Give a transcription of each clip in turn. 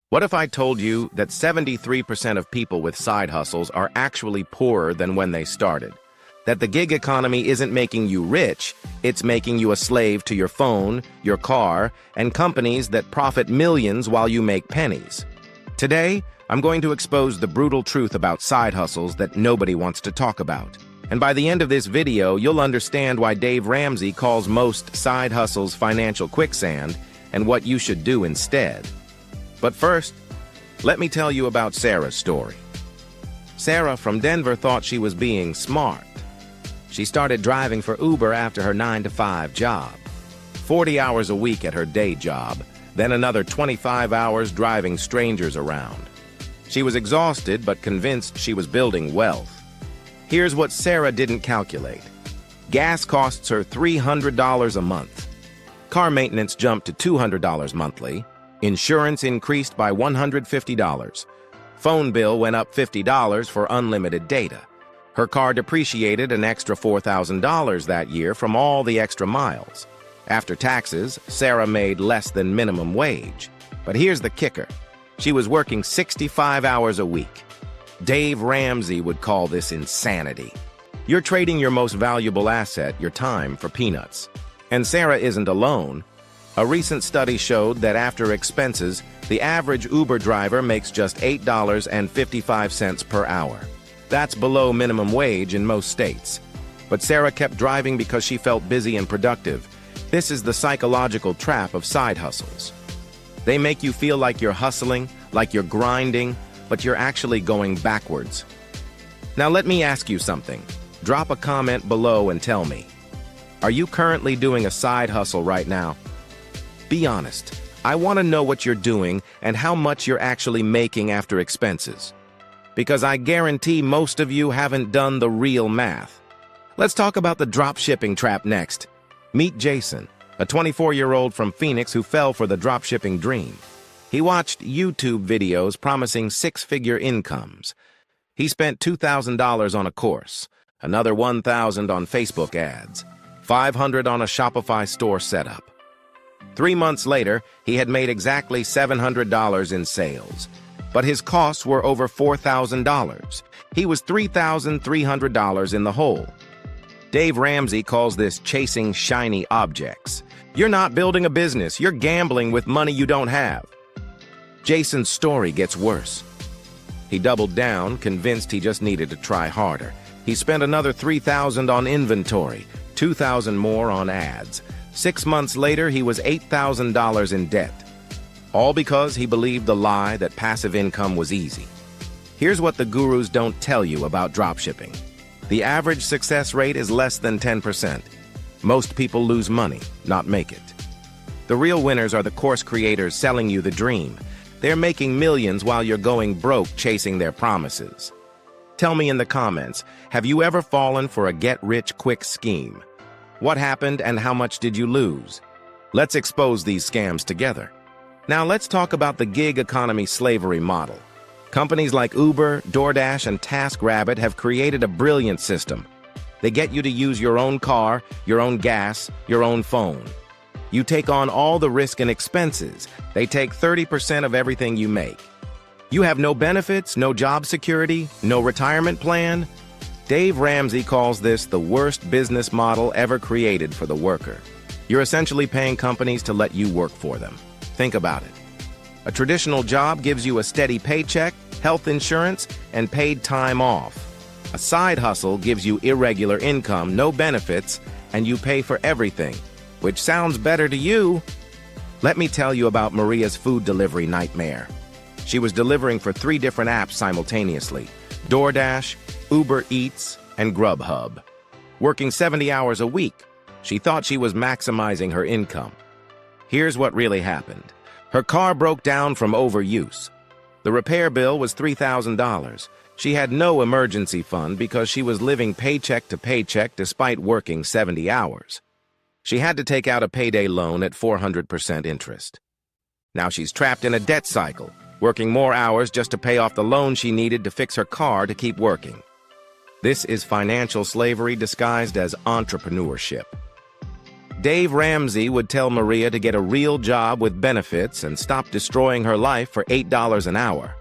What if I told you that 73% of people with side hustles are actually poorer than when they started? That the gig economy isn't making you rich, it's making you a slave to your phone, your car, and companies that profit millions while you make pennies. Today, I'm going to expose the brutal truth about side hustles that nobody wants to talk about. And by the end of this video, you'll understand why Dave Ramsey calls most side hustles financial quicksand and what you should do instead. But first, let me tell you about Sarah's story. Sarah from Denver thought she was being smart. She started driving for Uber after her 9-to-5 job. 40 hours a week at her day job, then another 25 hours driving strangers around. She was exhausted but convinced she was building wealth. Here's what Sarah didn't calculate. Gas costs her $300 a month. Car maintenance jumped to $200 monthly. Insurance increased by $150. Phone bill went up $50 for unlimited data. Her car depreciated an extra $4,000 that year from all the extra miles. After taxes, Sarah made less than minimum wage. But here's the kicker. She was working 65 hours a week. Dave Ramsey would call this insanity. You're trading your most valuable asset, your time, for peanuts. And Sarah isn't alone. A recent study showed that after expenses, the average Uber driver makes just $8.55 per hour. That's below minimum wage in most states. But Sarah kept driving because she felt busy and productive. This is the psychological trap of side hustles. They make you feel like you're hustling, like you're grinding, but you're actually going backwards. Now let me ask you something. Drop a comment below and tell me. Are you currently doing a side hustle right now? Be honest. I want to know what you're doing and how much you're actually making after expenses. Because I guarantee most of you haven't done the real math. Let's talk about the dropshipping trap next. Meet Jason, a 24-year-old from Phoenix who fell for the dropshipping dream. He watched YouTube videos promising six-figure incomes. He spent $2,000 on a course, another $1,000 on Facebook ads, $500 on a Shopify store setup. 3 months later, he had made exactly $700 in sales, but his costs were over $4,000. He was $3,300 in the hole. Dave Ramsey calls this chasing shiny objects. You're not building a business, you're gambling with money you don't have. Jason's story gets worse. He doubled down, convinced he just needed to try harder. He spent another $3,000 on inventory, $2,000 more on ads. 6 months later, he was $8,000 in debt. All because he believed the lie that passive income was easy. Here's what the gurus don't tell you about dropshipping. The average success rate is less than 10%. Most people lose money, not make it. The real winners are the course creators selling you the dream. They're making millions while you're going broke chasing their promises. Tell me in the comments, have you ever fallen for a get-rich-quick scheme? What happened and how much did you lose? Let's expose these scams together. Now let's talk about the gig economy slavery model. Companies like Uber, DoorDash, and TaskRabbit have created a brilliant system. They get you to use your own car, your own gas, your own phone. You take on all the risk and expenses. They take 30% of everything you make. You have no benefits, no job security, no retirement plan. Dave Ramsey calls this the worst business model ever created for the worker. You're essentially paying companies to let you work for them. Think about it. A traditional job gives you a steady paycheck, health insurance, and paid time off. A side hustle gives you irregular income, no benefits, and you pay for everything. Which sounds better to you? Let me tell you about Maria's food delivery nightmare. She was delivering for 3 different apps simultaneously: DoorDash, Uber Eats, and Grubhub. Working 70 hours a week, she thought she was maximizing her income. Here's what really happened. Her car broke down from overuse. The repair bill was $3,000. She had no emergency fund because she was living paycheck to paycheck despite working 70 hours. She had to take out a payday loan at 400% interest. Now she's trapped in a debt cycle, working more hours just to pay off the loan she needed to fix her car to keep working. This is financial slavery disguised as entrepreneurship. Dave Ramsey would tell Maria to get a real job with benefits and stop destroying her life for $8 an hour.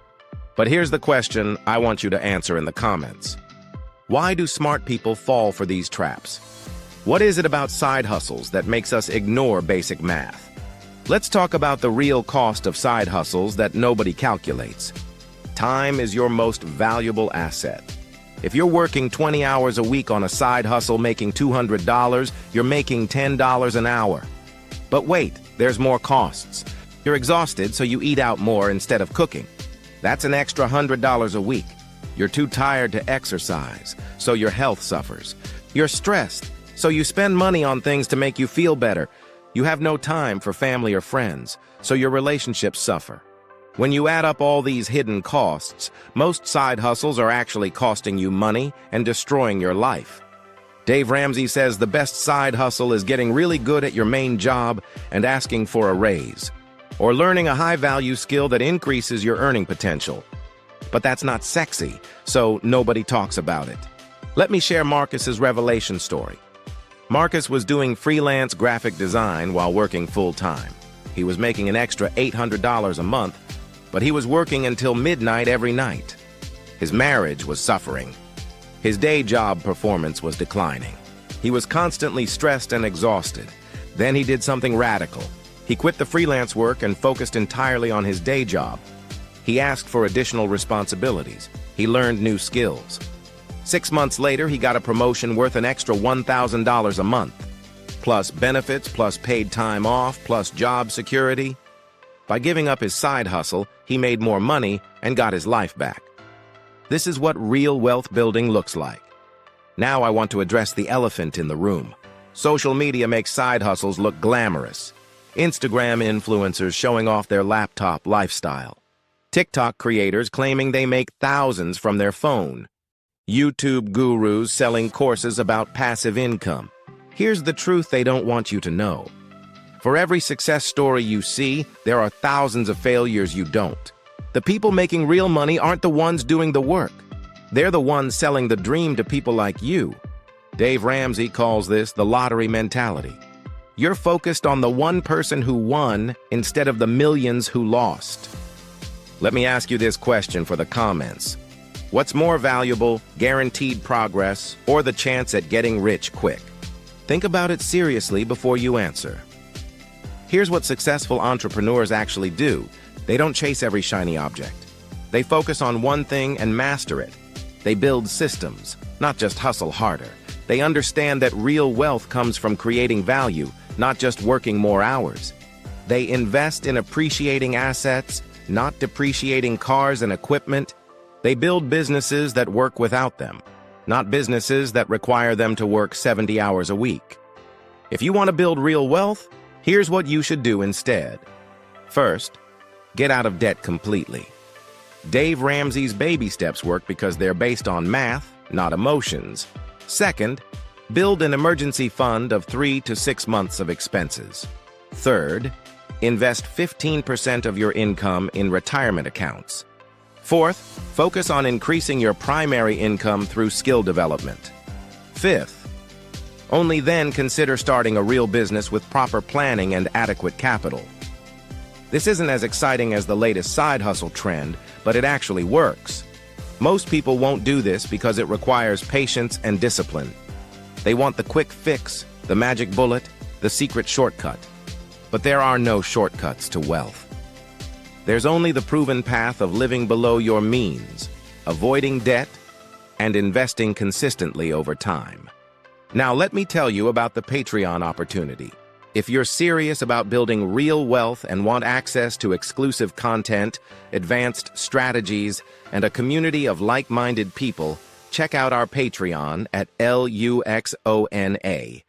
But here's the question I want you to answer in the comments. Why do smart people fall for these traps? What is it about side hustles that makes us ignore basic math? Let's talk about the real cost of side hustles that nobody calculates. Time is your most valuable asset. If you're working 20 hours a week on a side hustle making $200, you're making $10 an hour. But wait, there's more costs. You're exhausted, so you eat out more instead of cooking. That's an extra $100 a week. You're too tired to exercise, so your health suffers. You're stressed, so you spend money on things to make you feel better. You have no time for family or friends, so your relationships suffer. When you add up all these hidden costs, most side hustles are actually costing you money and destroying your life. Dave Ramsey says the best side hustle is getting really good at your main job and asking for a raise, or learning a high-value skill that increases your earning potential. But that's not sexy, so nobody talks about it. Let me share Marcus's revelation story. Marcus was doing freelance graphic design while working full-time. He was making an extra $800 a month, but he was working until midnight every night. His marriage was suffering. His day job performance was declining. He was constantly stressed and exhausted. Then he did something radical. He quit the freelance work and focused entirely on his day job. He asked for additional responsibilities. He learned new skills. 6 months later, he got a promotion worth an extra $1,000 a month, plus benefits, plus paid time off, plus job security. By giving up his side hustle, he made more money and got his life back. This is what real wealth building looks like. Now I want to address the elephant in the room. Social media makes side hustles look glamorous. Instagram influencers showing off their laptop lifestyle. TikTok creators claiming they make thousands from their phone. YouTube gurus selling courses about passive income. Here's the truth they don't want you to know. For every success story you see, there are thousands of failures you don't. The people making real money aren't the ones doing the work. They're the ones selling the dream to people like you. Dave Ramsey calls this the lottery mentality. You're focused on the one person who won instead of the millions who lost. Let me ask you this question for the comments. What's more valuable, guaranteed progress, or the chance at getting rich quick? Think about it seriously before you answer. Here's what successful entrepreneurs actually do. They don't chase every shiny object. They focus on one thing and master it. They build systems, not just hustle harder. They understand that real wealth comes from creating value, not just working more hours. They invest in appreciating assets, not depreciating cars and equipment. They build businesses that work without them, not businesses that require them to work 70 hours a week. If you want to build real wealth, here's what you should do instead. First, get out of debt completely. Dave Ramsey's baby steps work because they're based on math, not emotions. Second, build an emergency fund of 3 to 6 months of expenses. Third, invest 15% of your income in retirement accounts. Fourth, focus on increasing your primary income through skill development. Fifth, only then consider starting a real business with proper planning and adequate capital. This isn't as exciting as the latest side hustle trend, but it actually works. Most people won't do this because it requires patience and discipline. They want the quick fix, the magic bullet, the secret shortcut. But there are no shortcuts to wealth. There's only the proven path of living below your means, avoiding debt, and investing consistently over time. Now let me tell you about the Patreon opportunity. If you're serious about building real wealth and want access to exclusive content, advanced strategies, and a community of like-minded people, check out our Patreon at Luxona.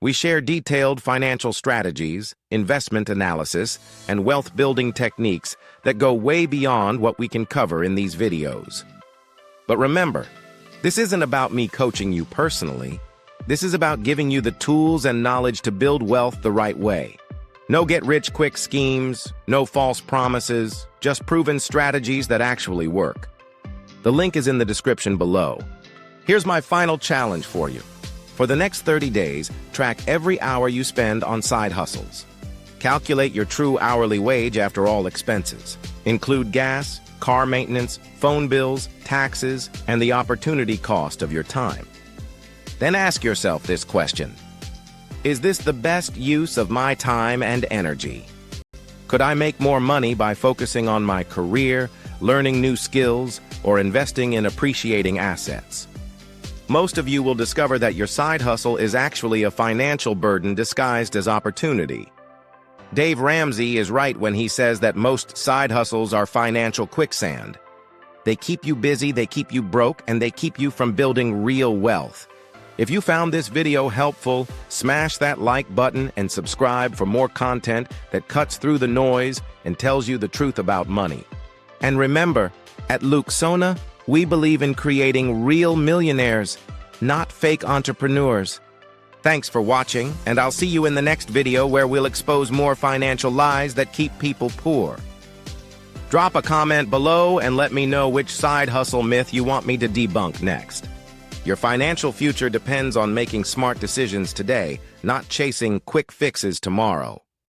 We share detailed financial strategies, investment analysis, and wealth-building techniques that go way beyond what we can cover in these videos. But remember, this isn't about me coaching you personally. This is about giving you the tools and knowledge to build wealth the right way. No get-rich-quick schemes, no false promises, just proven strategies that actually work. The link is in the description below. Here's my final challenge for you. For the next 30 days, track every hour you spend on side hustles. Calculate your true hourly wage after all expenses. Include gas, car maintenance, phone bills, taxes, and the opportunity cost of your time. Then ask yourself this question: is this the best use of my time and energy? Could I make more money by focusing on my career, learning new skills, or investing in appreciating assets? Most of you will discover that your side hustle is actually a financial burden disguised as opportunity. Dave Ramsey is right when he says that most side hustles are financial quicksand. They keep you busy, they keep you broke, and they keep you from building real wealth. If you found this video helpful, smash that like button and subscribe for more content that cuts through the noise and tells you the truth about money. And remember, at Luxona, we believe in creating real millionaires, not fake entrepreneurs. Thanks for watching, and I'll see you in the next video where we'll expose more financial lies that keep people poor. Drop a comment below and let me know which side hustle myth you want me to debunk next. Your financial future depends on making smart decisions today, not chasing quick fixes tomorrow.